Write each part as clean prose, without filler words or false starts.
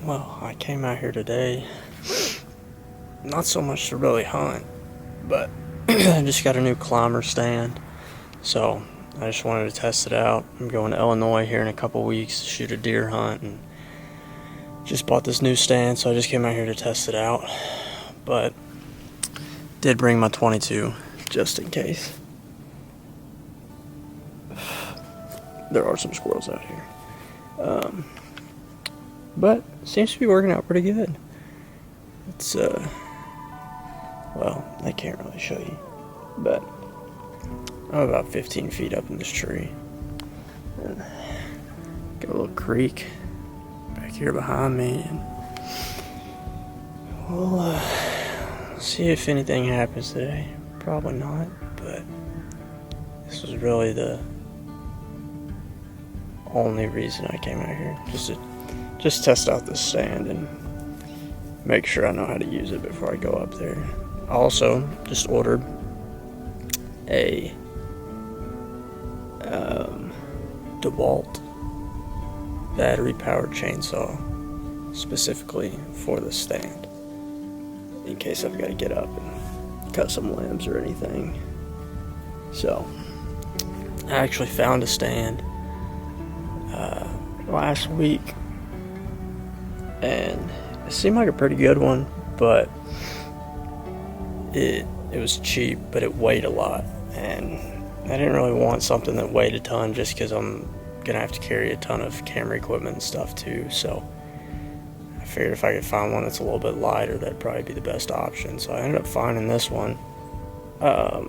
Well, I came out here today, not so much to really hunt, but I just got a new climber stand, so I just wanted to test it out. I'm going to Illinois here in a couple weeks to shoot a deer hunt, and just bought this new stand, so I just came out here to test it out. But did bring my 22 just in case. There are some squirrels out here. But seems to be working out pretty good. It's well, I can't really show you, but I'm about 15 feet up in this tree. And got a little creek back here behind me, and we'll see if anything happens today. Probably not, but this was really the only reason I came out here, just test out this stand and make sure I know how to use it before I go up there. I also just ordered a DeWalt battery-powered chainsaw specifically for the stand, in case I've got to get up and cut some limbs or anything. So I actually found a stand last week, and it seemed like a pretty good one, but it was cheap, but it weighed a lot, and I didn't really want something that weighed a ton, just because I'm gonna have to carry a ton of camera equipment and stuff too. So I figured if I could find one that's a little bit lighter, that'd probably be the best option. So I ended up finding this one. I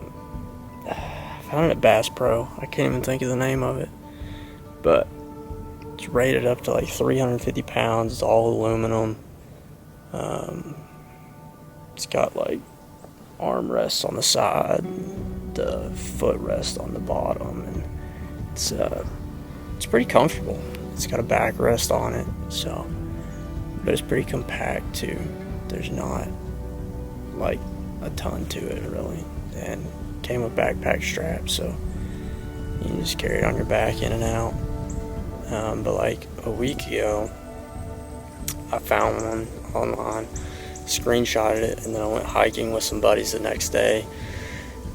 found it at Bass Pro. I can't even think of the name of it, but it's rated up to like 350 pounds. It's all aluminum. It's got like armrests on the side, the footrest on the bottom, and it's pretty comfortable. It's got a backrest on it, so, but it's pretty compact too. There's not like a ton to it really, and came with backpack straps, so you can just carry it on your back in and out. But like a week ago, I found one online, screenshotted it, and then I went hiking with some buddies the next day.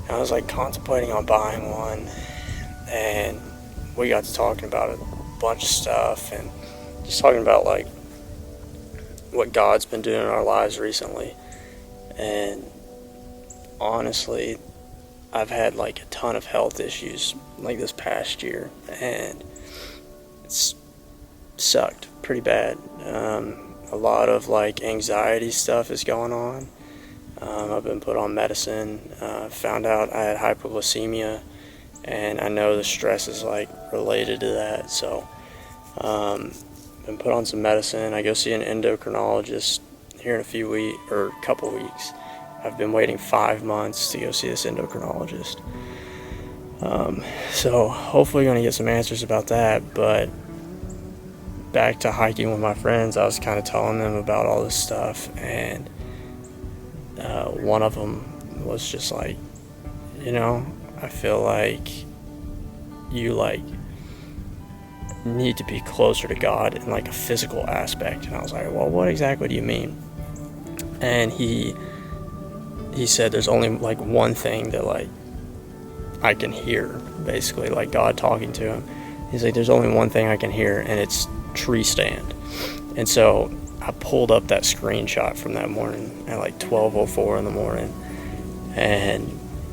And I was like contemplating on buying one, and we got to talking about a bunch of stuff, and just talking about like what God's been doing in our lives recently. And honestly, I've had like a ton of health issues like this past year, and it's sucked pretty bad. A lot of like anxiety stuff is going on. I've been put on medicine. Found out I had hypoglycemia, and I know the stress is like related to that. So been put on some medicine. I go see an endocrinologist here in a few weeks or a couple weeks. I've been waiting 5 months to go see this endocrinologist. So hopefully going to get some answers about that. But back to hiking with my friends, I was kind of telling them about all this stuff, and one of them was just like, I feel like you like need to be closer to God in like a physical aspect. And I was like, well, what exactly do you mean? And he said there's only like one thing that like I can hear, basically, like God talking to him. He's like, there's only one thing I can hear, and it's tree stand. And so I pulled up that screenshot from that morning at like 12:04 in the morning, and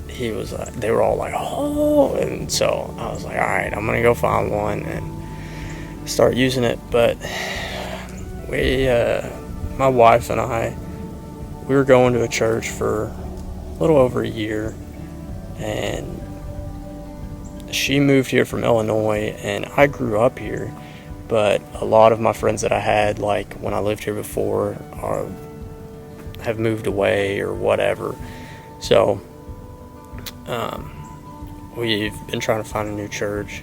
he was like, they were all like, oh, and so I was like, all right, I'm gonna go find one and start using it. But we, my wife and I, we were going to a church for a little over a year, and she moved here from Illinois, and I grew up here, but a lot of my friends that I had, like when I lived here before, have moved away or whatever. So we've been trying to find a new church,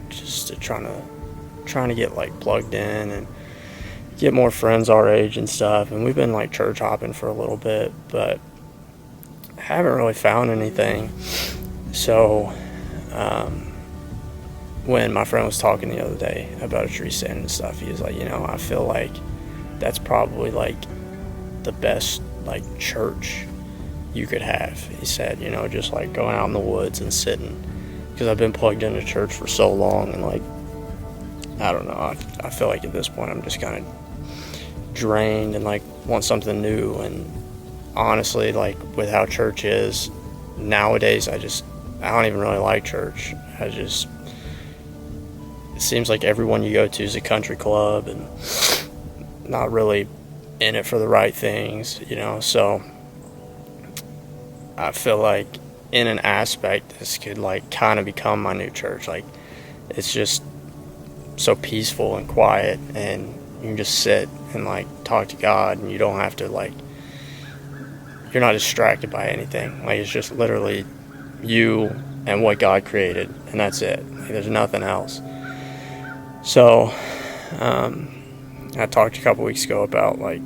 just trying to get like plugged in and get more friends our age and stuff. And we've been like church hopping for a little bit, but haven't really found anything. So when my friend was talking the other day about a tree stand and stuff, he was like, I feel like that's probably like the best like church you could have. He said, you know, just like going out in the woods and sitting, because I've been plugged into church for so long, and like, I don't know, I feel like at this point I'm just kind of drained and like want something new. And honestly, like with how church is nowadays, I don't even really like church. It seems like everyone you go to is a country club and not really in it for the right things, you know. So I feel like in an aspect this could like kind of become my new church. Like, it's just so peaceful and quiet, and you can just sit and like talk to God, and you don't have to like, you're not distracted by anything. Like, it's just literally you and what God created, and that's it. Like, there's nothing else. So I talked a couple weeks ago about like,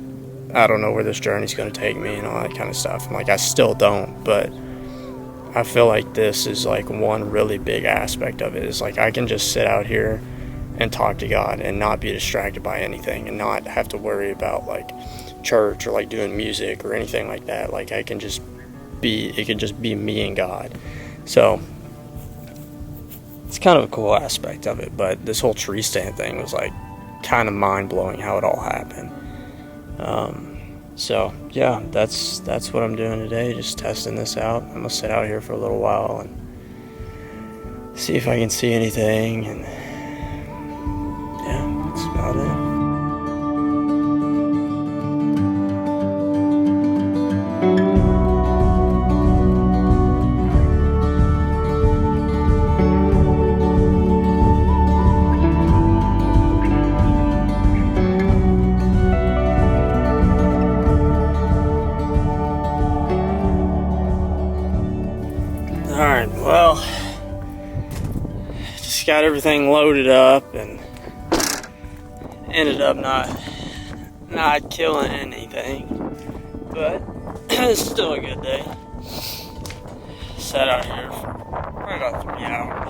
I don't know where this journey's going to take me and all that kind of stuff. And like, I still don't, but I feel like this is like one really big aspect of it, is like I can just sit out here and talk to God and not be distracted by anything, and not have to worry about like church or like doing music or anything like that. Like, it can just be me and God. So it's kind of a cool aspect of it. But this whole tree stand thing was like kind of mind-blowing how it all happened. So yeah, that's what I'm doing today, just testing this out. I'm gonna sit out here for a little while and see if I can see anything, and yeah, that's about it. Alright, well, just got everything loaded up and ended up not killing anything, but it's still a good day. Sat out here for probably about 3 hours.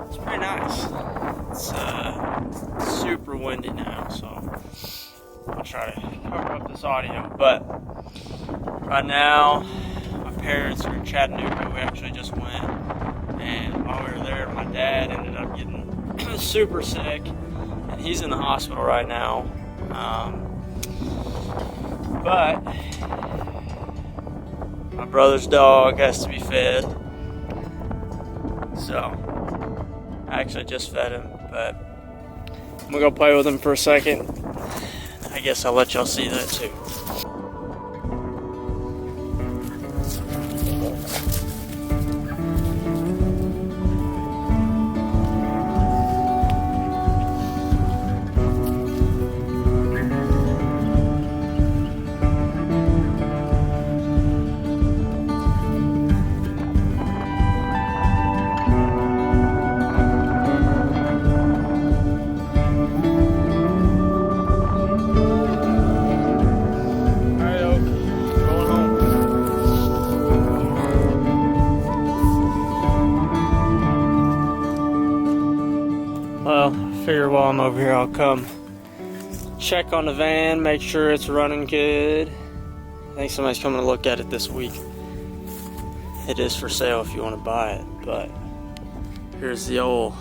It's pretty nice. It's super windy now, so I'll try to cover up this audio, but right now my parents are in Chattanooga. We actually just went, and while we were there, my dad ended up getting super sick, and he's in the hospital right now. But my brother's dog has to be fed, so I actually just fed him, but I'm gonna go play with him for a second. I guess I'll let y'all see that too. Well, I figure while I'm over here, I'll come check on the van, make sure it's running good. I think somebody's coming to look at it this week. It is for sale if you want to buy it, but here's the old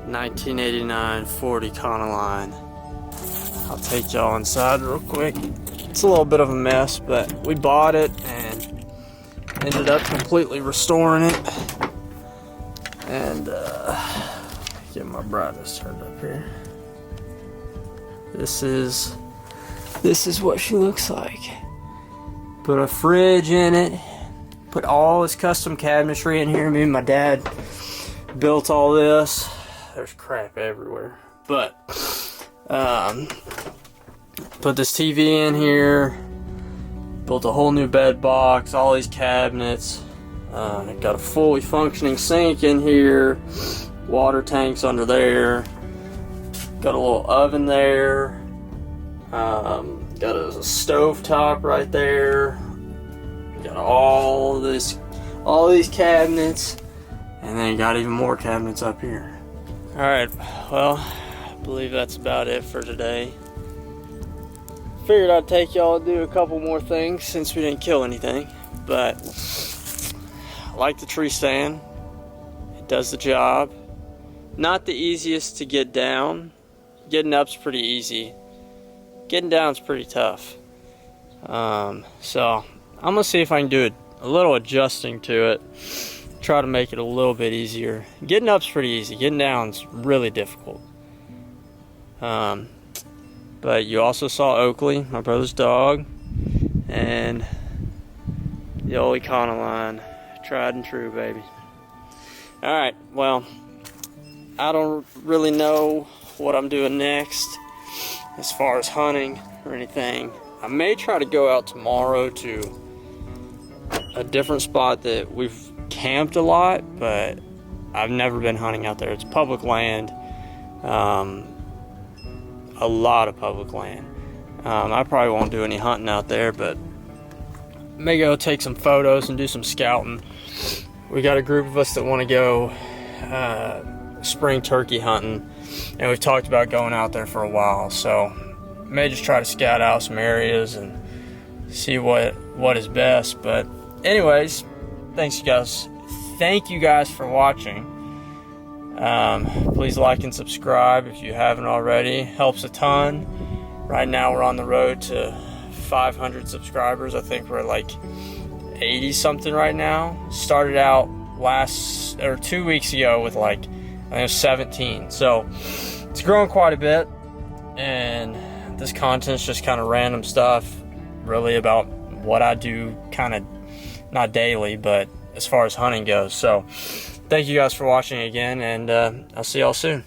1989 Ford Econoline. I'll take y'all inside real quick. It's a little bit of a mess, but we bought it and ended up completely restoring it. And get my brightness turned up here. This is what she looks like. Put a fridge in it. Put all this custom cabinetry in here. Me and my dad built all this. There's crap everywhere. But put this TV in here. Built a whole new bed box. All these cabinets. Got a fully functioning sink in here. Water tanks under there. Got a little oven there. Got a stove top right there. Got all these cabinets, and then got even more cabinets up here. All right, well, I believe that's about it for today. Figured I'd take y'all to do a couple more things since we didn't kill anything. But I like the tree stand. It does the job. Not the easiest to get down. Getting up's pretty easy. Getting down's pretty tough. So I'm gonna see if I can do a little adjusting to it. Try to make it a little bit easier. Getting up's pretty easy. Getting down's really difficult. But you also saw Oakley, my brother's dog, and the old Econoline, tried and true, baby. All right, well, I don't really know what I'm doing next as far as hunting or anything. I may try to go out tomorrow to a different spot that we've camped a lot, but I've never been hunting out there. It's public land, a lot of public land. I probably won't do any hunting out there, but may go take some photos and do some scouting. We got a group of us that want to go spring turkey hunting, and we've talked about going out there for a while, so may just try to scout out some areas and see what is best. But anyways, thank you guys for watching. Please like and subscribe if you haven't already. Helps a ton. Right now we're on the road to 500 subscribers. I think we're like 80 something right now. Started out 2 weeks ago with like, I think it was 17. So it's grown quite a bit, and this content's just kind of random stuff, really about what I do, kind of not daily, but as far as hunting goes. So thank you guys for watching again, and I'll see y'all soon.